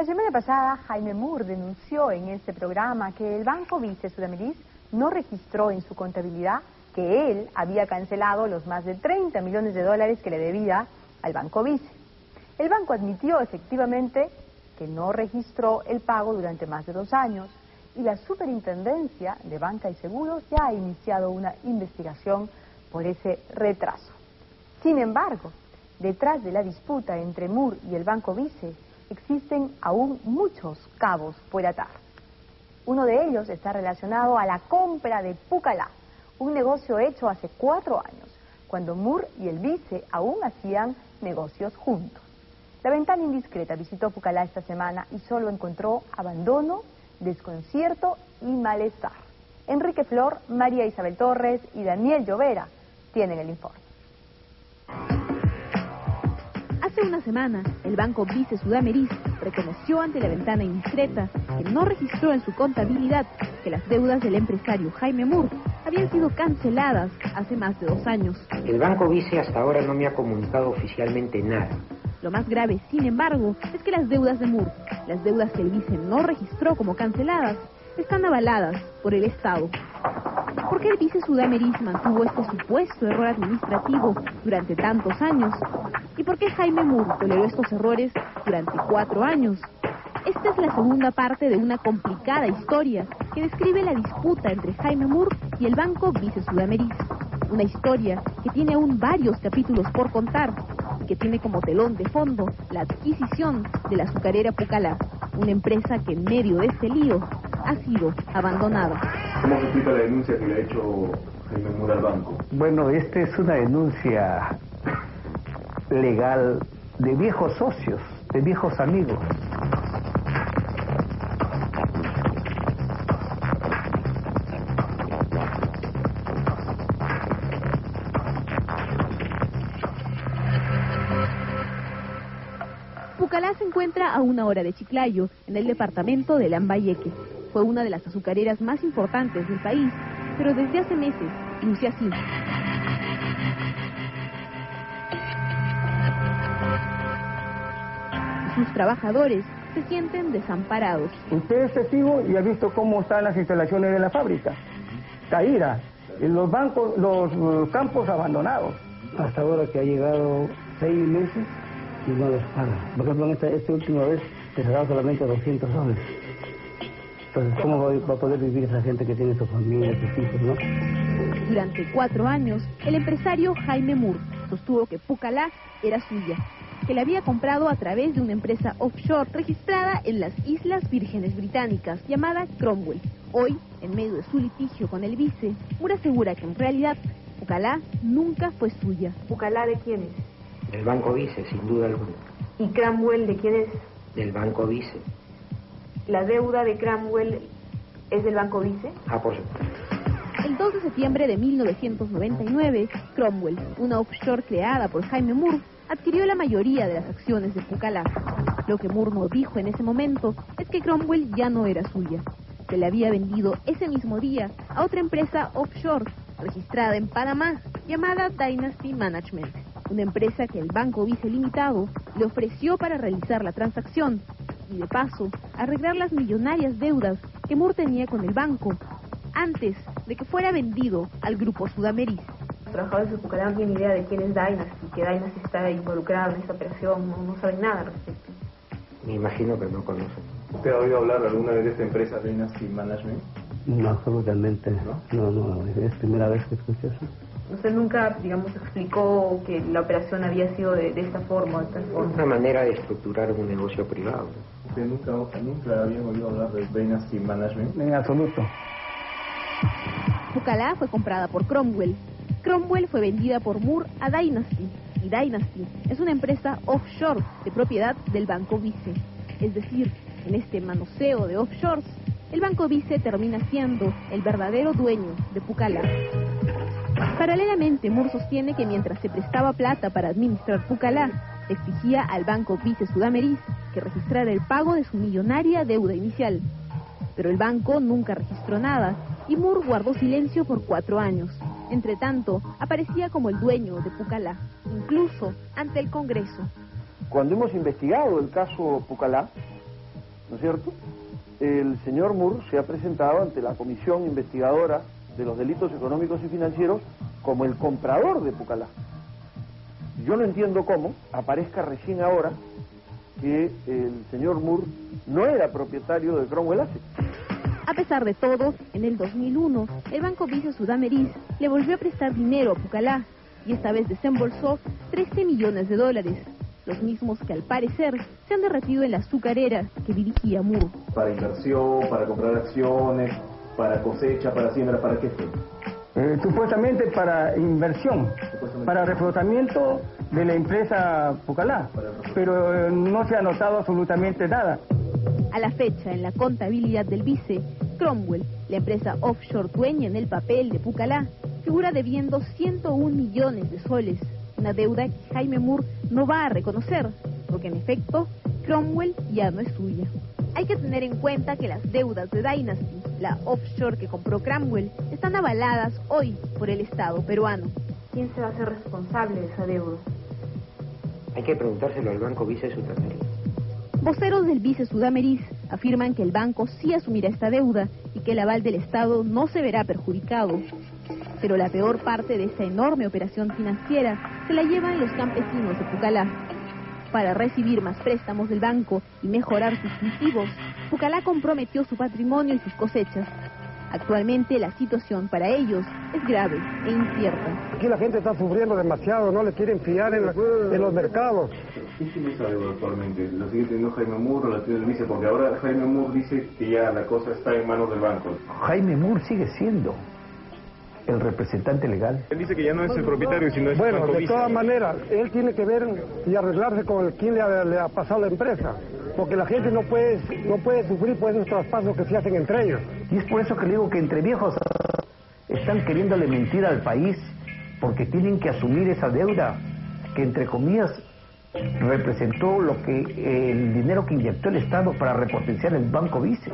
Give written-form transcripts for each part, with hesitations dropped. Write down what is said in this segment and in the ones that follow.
La semana pasada, Jaime Moore denunció en este programa que el Banco Vice Sudamerís no registró en su contabilidad que él había cancelado los más de 30 millones de dólares que le debía al Banco Vice. El banco admitió efectivamente que no registró el pago durante más de 2 años y la Superintendencia de Banca y Seguros ya ha iniciado una investigación por ese retraso. Sin embargo, detrás de la disputa entre Moore y el Banco Vice existen aún muchos cabos por atar. Uno de ellos está relacionado a la compra de Pucallá, un negocio hecho hace 4 años, cuando Moore y el Vice aún hacían negocios juntos. La Ventana Indiscreta visitó Pucallá esta semana y solo encontró abandono, desconcierto y malestar. Enrique Flor, María Isabel Torres y Daniel Llovera tienen el informe. Hace una semana, el Banco Vice Sudamerís reconoció ante la Ventana Indiscreta que no registró en su contabilidad que las deudas del empresario Jaime Moore habían sido canceladas hace más de 2 años. El Banco Vice hasta ahora no me ha comunicado oficialmente nada. Lo más grave, sin embargo, es que las deudas de Moore, las deudas que el Vice no registró como canceladas, están avaladas por el Estado. ¿Por qué el Vice Sudamerís mantuvo este supuesto error administrativo durante tantos años? ¿Y por qué Jaime Moore toleró estos errores durante 4 años? Esta es la segunda parte de una complicada historia que describe la disputa entre Jaime Moore y el Banco Vice Sudamerís. Una historia que tiene aún varios capítulos por contar y que tiene como telón de fondo la adquisición de la azucarera Pucallá, una empresa que en medio de este lío ha sido abandonada. ¿Cómo se explica la denuncia que le ha hecho Jaime Moore al banco? Bueno, esta es una denuncia legal de viejos socios, de viejos amigos. Pucallá se encuentra a 1 hora de Chiclayo, en el departamento de Lambayeque. Fue una de las azucareras más importantes del país, pero desde hace meses luce así. Sus trabajadores se sienten desamparados. Usted es testigo y ha visto cómo están las instalaciones de la fábrica. Caída, los bancos, los campos abandonados. Hasta ahora que ha llegado 6 meses y no les paga. Por ejemplo, en esta última vez se ha dado solamente $200. Entonces, ¿cómo va a poder vivir esa gente que tiene su familia, sus hijos, no? Durante 4 años, el empresario Jaime Moore sostuvo que Pucallá era suya, que la había comprado a través de una empresa offshore registrada en las Islas Vírgenes Británicas, llamada Cromwell. Hoy, en medio de su litigio con el Vice, Moore asegura que en realidad Pucallá nunca fue suya. ¿Pucallá de quién es? Del Banco Vice, sin duda alguna. ¿Y Cromwell de quién es? Del Banco Vice. ¿La deuda de Cromwell es del Banco Vice? Por supuesto. El 2 de septiembre de 1999, Cromwell, una offshore creada por Jaime Moore, adquirió la mayoría de las acciones de Pucallá. Lo que Moore no dijo en ese momento es que Cromwell ya no era suya. Se le había vendido ese mismo día a otra empresa offshore registrada en Panamá llamada Dynasty Management, una empresa que el Banco Vice Limitado le ofreció para realizar la transacción y de paso arreglar las millonarias deudas que Moore tenía con el banco antes de que fuera vendido al Grupo Sudamerís. Los trabajadores de Pucallá no tienen idea de quién es Dynasty, que Dynasty está involucrado en esta operación, no saben nada al respecto. Me imagino que no conocen. ¿Usted ha oído hablar alguna vez de esta empresa Dynasty Management? No, absolutamente. No, es primera vez que escucho eso. Usted nunca, digamos, explicó que la operación había sido de esta forma, de tal forma. Una manera de estructurar un negocio privado. ¿Usted nunca había oído hablar de Dynasty Management? En absoluto. Pucallá fue comprada por Cromwell. Cromwell fue vendida por Moore a Dynasty. Y Dynasty es una empresa offshore de propiedad del Banco Vice. Es decir, en este manoseo de offshores, el Banco Vice termina siendo el verdadero dueño de Pucallá. Paralelamente, Moore sostiene que mientras se prestaba plata para administrar Pucallá, exigía al Banco Vice Sudamerís que registrara el pago de su millonaria deuda inicial. Pero el banco nunca registró nada y Moore guardó silencio por 4 años. Entre tanto, aparecía como el dueño de Pucallá, incluso ante el Congreso. Cuando hemos investigado el caso Pucallá, ¿no es cierto? El señor Moore se ha presentado ante la Comisión Investigadora de los Delitos Económicos y Financieros como el comprador de Pucallá. Yo no entiendo cómo aparezca recién ahora que el señor Moore no era propietario de Cromwell Asset. A pesar de todo, en el 2001, el Banco Vice Sudamerís le volvió a prestar dinero a Pucallá y esta vez desembolsó 13 millones de dólares, los mismos que al parecer se han derretido en la azucarera que dirigía Moore. Para inversión, para comprar acciones, para cosecha, para siembra, ¿para qué fue? Supuestamente para inversión, para reflotamiento de la empresa Pucallá, pero no se ha notado absolutamente nada. A la fecha, en la contabilidad del vice, Cromwell, la empresa offshore dueña en el papel de Pucallá, figura debiendo 101 millones de soles, una deuda que Jaime Moore no va a reconocer, porque en efecto, Cromwell ya no es suya. Hay que tener en cuenta que las deudas de Dynasty, la offshore que compró Cromwell, están avaladas hoy por el Estado peruano. ¿Quién se va a hacer responsable de esa deuda? Hay que preguntárselo al Banco Vice Sudamerís. Voceros del Vice Sudamerís afirman que el banco sí asumirá esta deuda y que el aval del Estado no se verá perjudicado. Pero la peor parte de esta enorme operación financiera se la llevan los campesinos de Pucallá. Para recibir más préstamos del banco y mejorar sus cultivos, Pucallá comprometió su patrimonio y sus cosechas. Actualmente la situación para ellos es grave e incierta. Aquí la gente está sufriendo demasiado, no le quieren fiar en los mercados. ¿Quién tiene esa deuda actualmente? ¿La sigue teniendo Jaime Moore o la tiene el vice? Porque ahora Jaime Moore dice que ya la cosa está en manos del banco. Jaime Moore sigue siendo el representante legal. Él dice que ya no es el propietario, sino es el banco Bueno, de vice. todas maneras, él tiene que ver y arreglarse con quien le ha pasado la empresa, porque la gente no puede sufrir por esos traspasos que se hacen entre ellos. Y es por eso que le digo que entre viejos están queriéndole mentir al país, porque tienen que asumir esa deuda que, entre comillas, representó lo que el dinero que inyectó el Estado para repotenciar el Banco Vice.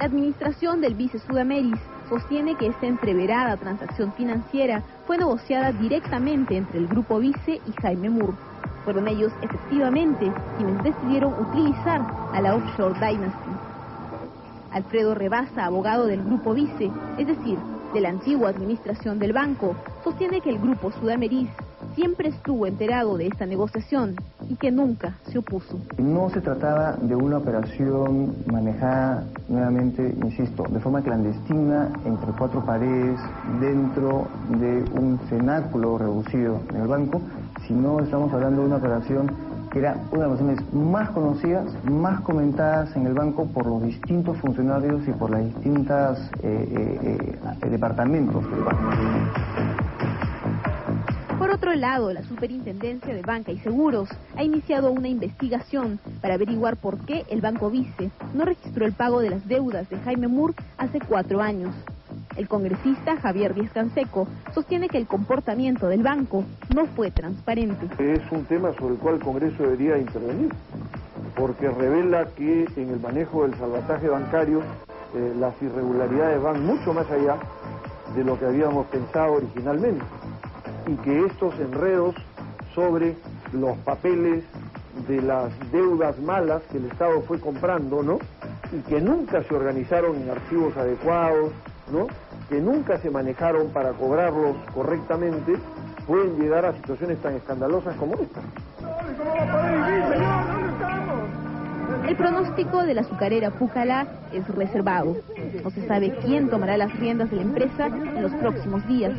La administración del Vice Sudamerís sostiene que esta entreverada transacción financiera fue negociada directamente entre el Grupo Vice y Jaime Moore. Fueron ellos, efectivamente, quienes decidieron utilizar a la offshore Dynasty. Alfredo Rebasa, abogado del Grupo Vice, es decir, de la antigua administración del banco, sostiene que el Grupo Sudamerís siempre estuvo enterado de esta negociación y que nunca se opuso. No se trataba de una operación manejada, nuevamente, insisto, de forma clandestina, entre cuatro paredes, dentro de un cenáculo reducido en el banco, sino estamos hablando de una operación que era una de las operaciones más conocidas, más comentadas en el banco por los distintos funcionarios y por las distintas departamentos del banco. Por otro lado, la Superintendencia de Banca y Seguros ha iniciado una investigación para averiguar por qué el Banco Vice no registró el pago de las deudas de Jaime Moore hace 4 años. El congresista Javier Díaz-Canseco sostiene que el comportamiento del banco no fue transparente. Es un tema sobre el cual el Congreso debería intervenir, porque revela que en el manejo del salvataje bancario las irregularidades van mucho más allá de lo que habíamos pensado originalmente, y que estos enredos sobre los papeles de las deudas malas que el Estado fue comprando, ¿no?, y que nunca se organizaron en archivos adecuados, ¿no?, que nunca se manejaron para cobrarlos correctamente, pueden llegar a situaciones tan escandalosas como esta. El pronóstico de la azucarera Pucallá es reservado. No se sabe quién tomará las riendas de la empresa en los próximos días.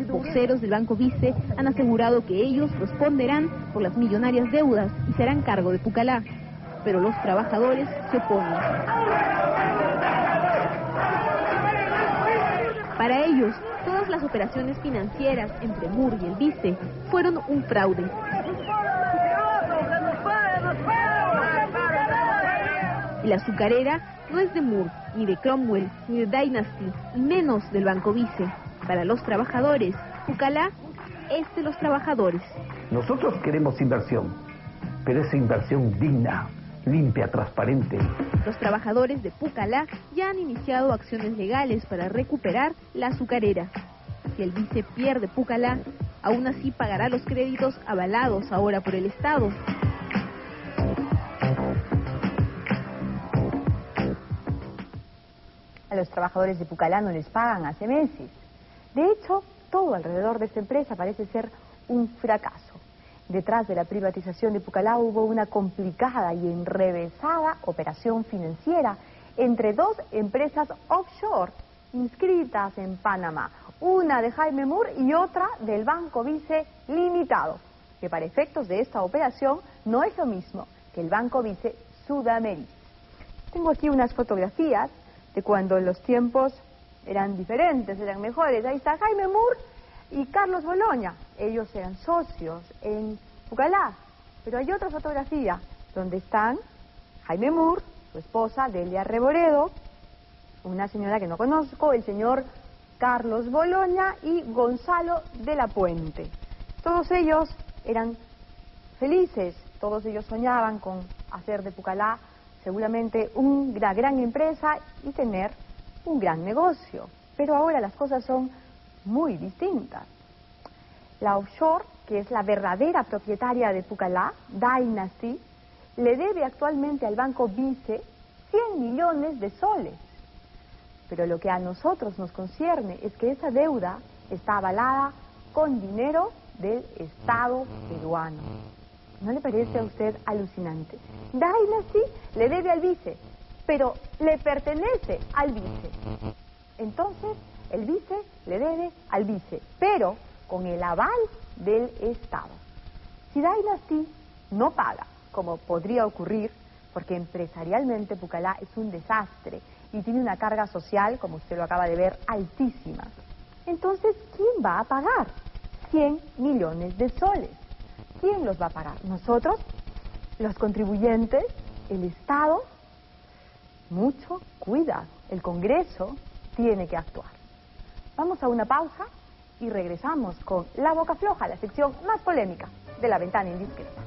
Voceros del Banco Vice han asegurado que ellos responderán por las millonarias deudas y se harán cargo de Pucallá. Pero los trabajadores se oponen. Para ellos, todas las operaciones financieras entre Moore y el Vice fueron un fraude. Y la azucarera no es de Moore, ni de Cromwell, ni de Dynasty, y menos del Banco Vice. Para los trabajadores, Pucallá es de los trabajadores. Nosotros queremos inversión, pero esa inversión digna, limpia, transparente. Los trabajadores de Pucallá ya han iniciado acciones legales para recuperar la azucarera. Si el Vice pierde Pucallá, aún así pagará los créditos avalados ahora por el Estado. A los trabajadores de Pucallá no les pagan hace meses. De hecho, todo alrededor de esta empresa parece ser un fracaso. Detrás de la privatización de Pucallá hubo una complicada y enrevesada operación financiera entre dos empresas offshore inscritas en Panamá, una de Jaime Moore y otra del Banco Vice Limitado, que para efectos de esta operación no es lo mismo que el Banco Vice Sudameris. Tengo aquí unas fotografías de cuando los tiempos eran diferentes, eran mejores. Ahí está Jaime Moore y Carlos Boloña. Ellos eran socios en Pucallá. Pero hay otra fotografía donde están Jaime Moore, su esposa Delia Reboredo, una señora que no conozco, el señor Carlos Boloña y Gonzalo de la Puente. Todos ellos eran felices, todos ellos soñaban con hacer de Pucallá seguramente una gran empresa y tener un gran negocio. Pero ahora las cosas son muy distintas. La offshore, que es la verdadera propietaria de Pucallá, Dynasty, le debe actualmente al Banco Vice 100 millones de soles. Pero lo que a nosotros nos concierne es que esa deuda está avalada con dinero del Estado peruano. ¿No le parece a usted alucinante? Dynasty le debe al Vice, pero le pertenece al Vice. Entonces, el Vice le debe al Vice, pero con el aval del Estado. Si Dynasty no paga, como podría ocurrir, porque empresarialmente Pucallá es un desastre y tiene una carga social, como usted lo acaba de ver, altísima, entonces, ¿quién va a pagar 100 millones de soles? ¿Quién los va a pagar? ¿Nosotros? ¿Los contribuyentes? ¿El Estado? Mucho cuidado. El Congreso tiene que actuar. Vamos a una pausa y regresamos con La Boca Floja, la sección más polémica de La Ventana Indiscreta.